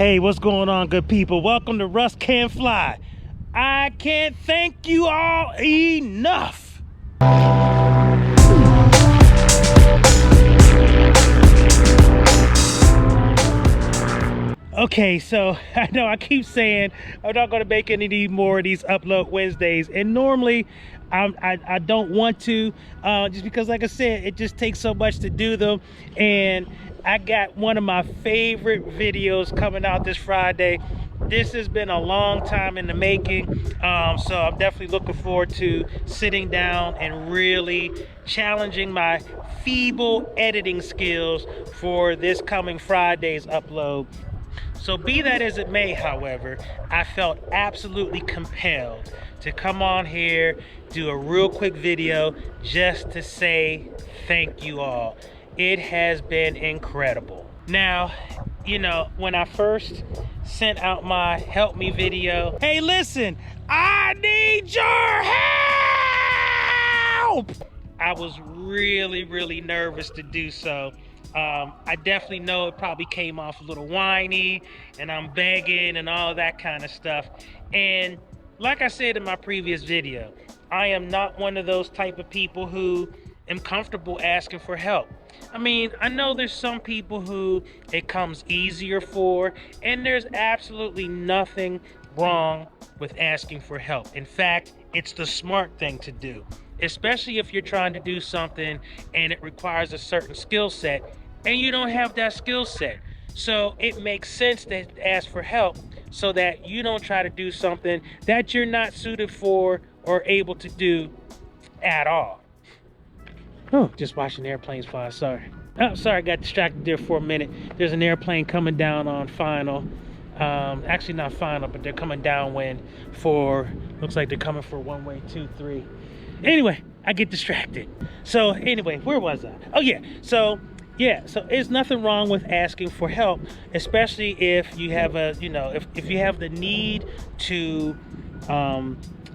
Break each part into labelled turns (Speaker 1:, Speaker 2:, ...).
Speaker 1: Hey, what's going on, good people? Welcome to Russ Can Fly. I can't thank you all enough. Okay, so I know I keep saying I'm not going to make any more of these Upload Wednesdays, and normally I don't want to, just because, like I said, it just takes so much to do them. And I got one of my favorite videos coming out this Friday. This has been a long time in the making, so I'm definitely looking forward to sitting down and really challenging my feeble editing skills for this coming Friday's upload. So be that as it may, however, I felt absolutely compelled to come on here, do a real quick video just to say thank you all. It has been incredible. Now, you know, when I first sent out my help me video, hey listen, I need your help! I was really nervous to do so. I definitely know it probably came off a little whiny and I'm begging and all that kind of stuff. And like I said in my previous video, I am not one of those type of people who am comfortable asking for help. I mean, I know there's some people who it comes easier for, and there's absolutely nothing wrong with asking for help. In fact, it's the smart thing to do, especially if you're trying to do something and it requires a certain skill set and you don't have that skill set. So it makes sense to ask for help so that you don't try to do something that you're not suited for or able to do at all. Oh, just watching airplanes fly, sorry. Oh, sorry, I got distracted there for a minute. There's an airplane coming down on final. Actually not final, but they're coming downwind for, looks like they're coming for one-way 2-3. Anyway, I get distracted. So anyway, where was I? Oh yeah, so there's nothing wrong with asking for help, especially if you have a, you know, if you have the need to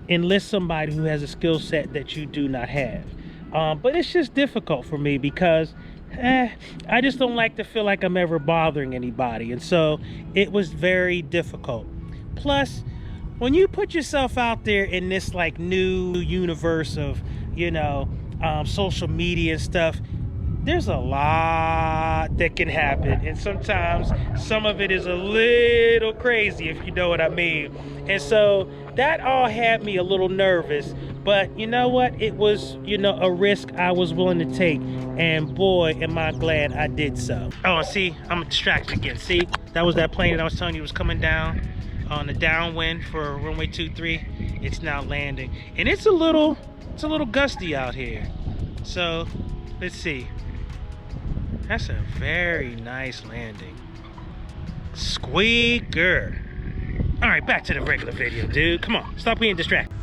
Speaker 1: enlist somebody who has a skill set that you do not have. But it's just difficult for me because I just don't like to feel like I'm ever bothering anybody. And so it was very difficult. Plus, when you put yourself out there in this like new universe of, you know, social media and stuff, there's a lot that can happen, and sometimes some of it is a little crazy, if you know what I mean. And so that all had me a little nervous, but you know what, it was, you know, a risk I was willing to take, and boy am I glad I did so. Oh, see, I'm distracted again. See, that was that plane that I was telling you was coming down on the downwind for runway 23. It's now landing, and it's a little gusty out here. So let's see. That's a very nice landing. Squeaker. All right, back to the regular video, dude. Come on, stop being distracted.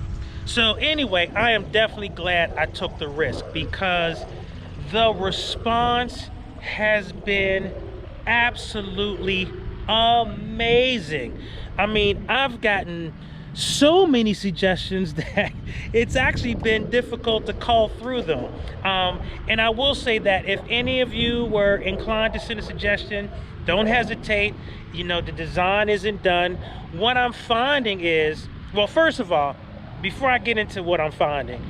Speaker 1: So anyway, I am definitely glad I took the risk because the response has been absolutely amazing. I mean, I've gotten so many suggestions that it's actually been difficult to call through them. And I will say that if any of you were inclined to send a suggestion, don't hesitate. You know, the design isn't done. What I'm finding is, well, first of all, before I get into what I'm finding,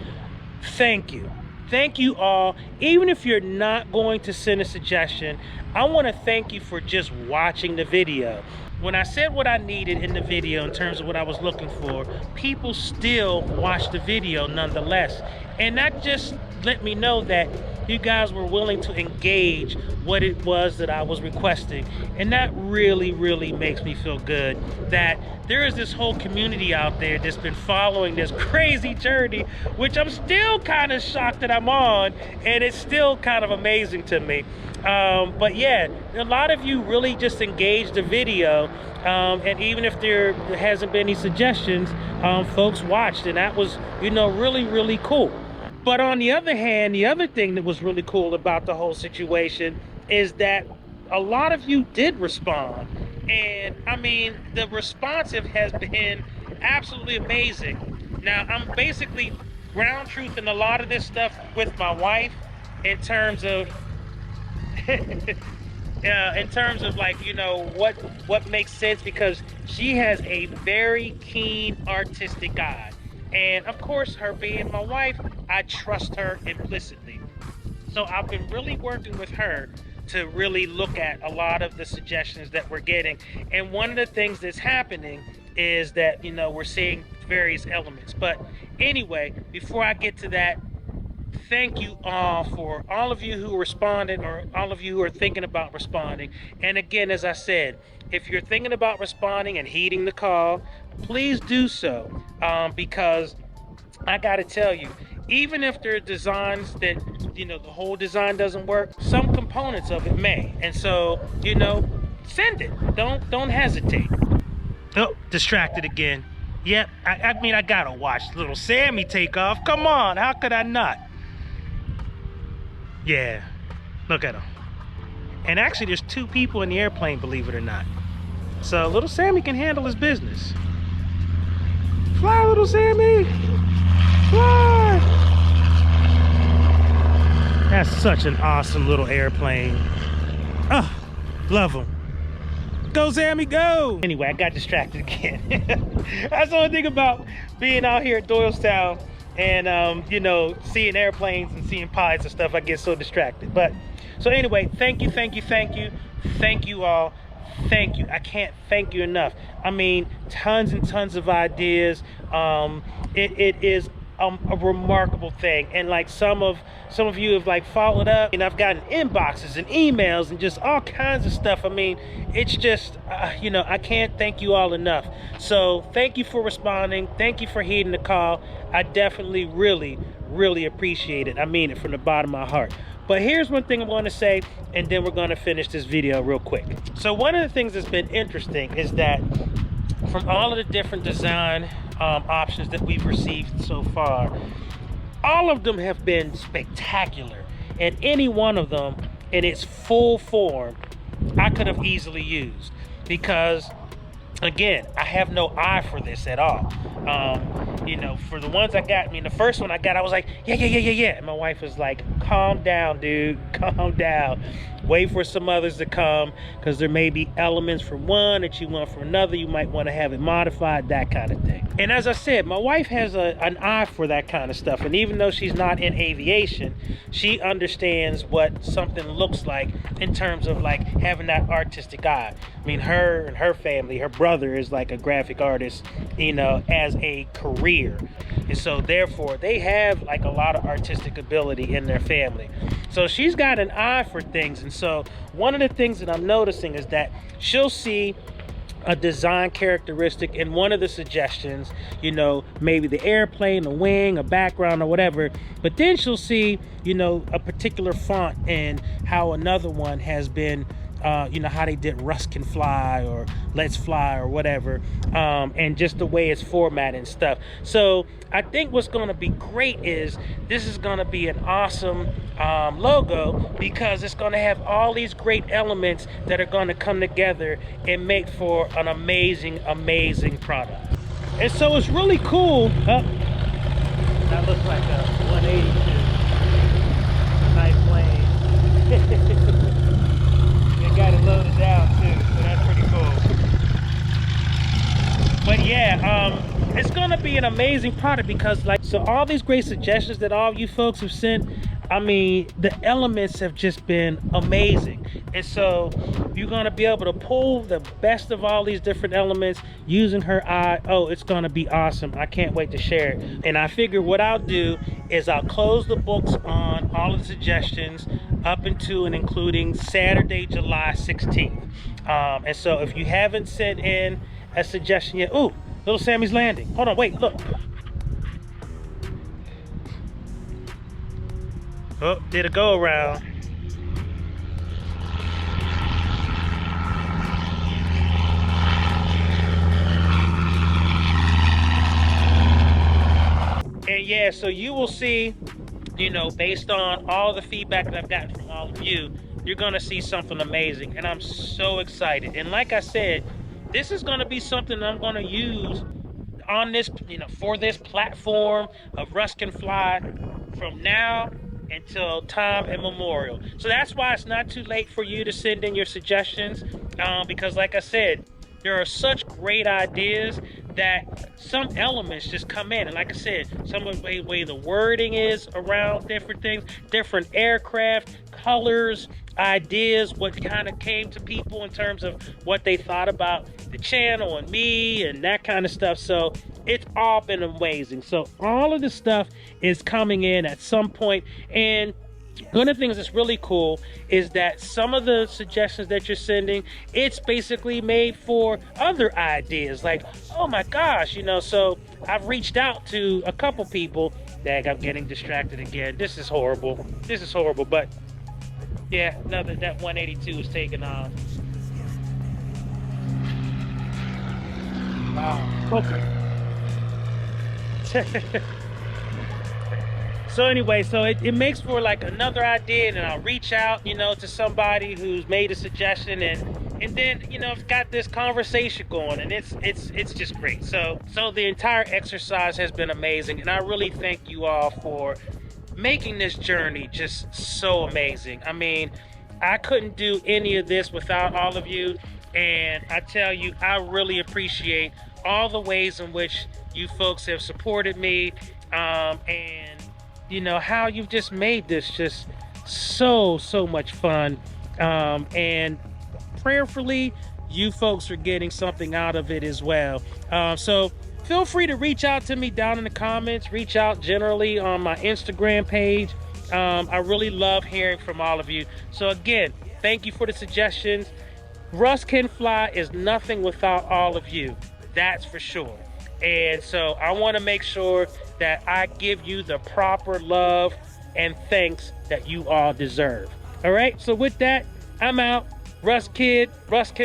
Speaker 1: thank you. Thank you all. Even if you're not going to send a suggestion, I want to thank you for just watching the video. When I said what I needed in the video in terms of what I was looking for, people still watched the video nonetheless. And that just let me know that you guys were willing to engage what it was that I was requesting. And that really makes me feel good that there is this whole community out there that's been following this crazy journey, which I'm still kind of shocked that I'm on, and it's still kind of amazing to me. But yeah, a lot of you really just engaged the video, and even if there hasn't been any suggestions, folks watched, and that was, you know, really cool. But on the other hand, the other thing that was really cool about the whole situation is that a lot of you did respond. And I mean, the responsive has been absolutely amazing. Now, I'm basically ground truthing a lot of this stuff with my wife in terms of in terms of like, you know, what makes sense, because she has a very keen artistic eye. And of course, her being my wife, I trust her implicitly. So I've been really working with her to really look at a lot of the suggestions that we're getting. And one of the things that's happening is that, you know, we're seeing various elements. But anyway, before I get to that, thank you all for all of you who responded, or all of you who are thinking about responding. And again, as I said, if you're thinking about responding and heeding the call, please do so, because I gotta tell you, even if there are designs that, you know, the whole design doesn't work, some components of it may. And so, you know, send it. Don't hesitate. Oh, distracted again. Yep, I mean, I gotta watch little Sammy take off. Come on, how could I not? Yeah, look at him. And actually, there's 2 people in the airplane, believe it or not. So little Sammy can handle his business. Fly, little Sammy! Fly! That's such an awesome little airplane. Oh, love him. Go, Sammy, go! Anyway, I got distracted again. That's the only thing about being out here at Doylestown and, you know, seeing airplanes and seeing pilots and stuff. I get so distracted. But, so anyway, thank you. Thank you all. Thank you. I can't thank you enough. I mean, tons and tons of ideas. It is a remarkable thing, and like some of you have like followed up, and I've gotten inboxes and emails and just all kinds of stuff. I mean, it's just you know, I can't thank you all enough. So thank you for responding, thank you for heeding the call. I definitely really appreciate it. I mean it from the bottom of my heart. But here's one thing I want to say, and then we're going to finish this video real quick. So one of the things that's been interesting is that from all of the different design options that we've received so far, all of them have been spectacular, and any one of them in its full form I could have easily used, because again, I have no eye for this at all. You know, for the ones I got, I mean, the first one I got, I was like, yeah. And my wife was like, calm down, dude, calm down. Wait for some others to come, because there may be elements from one that you want from another. You might want to have it modified, that kind of thing. And as I said, my wife has an eye for that kind of stuff. And even though she's not in aviation, she understands what something looks like in terms of like having that artistic eye. I mean, her and her family, her brother is like a graphic artist, you know, as a career. And so therefore they have like a lot of artistic ability in their family. So she's got an eye for things. And so one of the things that I'm noticing is that she'll see a design characteristic in one of the suggestions, you know, maybe the airplane, a wing, a background, or whatever, but then she'll see, you know, a particular font and how another one has been you know, how they did Russ Can Fly or Let's Fly or whatever, and just the way it's formatted and stuff. So I think what's going to be great is this is going to be an awesome logo, because it's going to have all these great elements that are going to come together and make for an amazing product. And so it's really cool. That looks like a 182. Nice plane. Got it loaded down too, so that's pretty cool. But yeah, it's gonna be an amazing product, because like, so all these great suggestions that all you folks have sent, I mean, the elements have just been amazing. And so you're gonna be able to pull the best of all these different elements using her eye. Oh, it's gonna be awesome. I can't wait to share it. And I figure what I'll do is I'll close the books on all of the suggestions up into and including Saturday, July 16th. And so if you haven't sent in a suggestion yet, ooh, little Sammy's landing. Hold on, wait, look. Oh, did a go around. And yeah, so you will see, you know, based on all the feedback that I've gotten from all of you, you're gonna see something amazing, and I'm so excited. And like I said, this is gonna be something that I'm gonna use on this, you know, for this platform of Russ Can Fly from now until time immemorial. So that's why it's not too late for you to send in your suggestions, because like I said, there are such great ideas that some elements just come in. And like I said, some of the way the wording is around different things, different aircraft, colors, ideas, what kind of came to people in terms of what they thought about the channel and me and that kind of stuff. So it's all been amazing. So all of this stuff is coming in at some point. And one of the things that's really cool is that some of the suggestions that you're sending, it's basically made for other ideas. Like, oh my gosh, so I've reached out to a couple people. Dang, I'm getting distracted again. This is horrible. But yeah, that 182 is taking off. Wow. Okay. So anyway, so it makes for like another idea, and I'll reach out, to somebody who's made a suggestion, and then, it's got this conversation going, and it's just great. So the entire exercise has been amazing, and I really thank you all for making this journey just so amazing. I mean, I couldn't do any of this without all of you, and I tell you, I really appreciate all the ways in which you folks have supported me, and how you've just made this just so much fun, and prayerfully you folks are getting something out of it as well. So feel free to reach out to me down in the comments, reach out generally on my Instagram page. I really love hearing from all of you. So again, thank you for the suggestions. Russ Can Fly is nothing without all of you, that's for sure. And so I want to make sure that I give you the proper love and thanks that you all deserve. All right, so with that, I'm out. Russ Can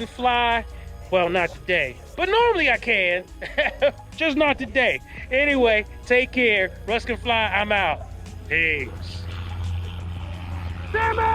Speaker 1: Fly. Well, not today, but normally I can. Just not today. Anyway, take care. Russ Can Fly, I'm out. Peace. Sammy!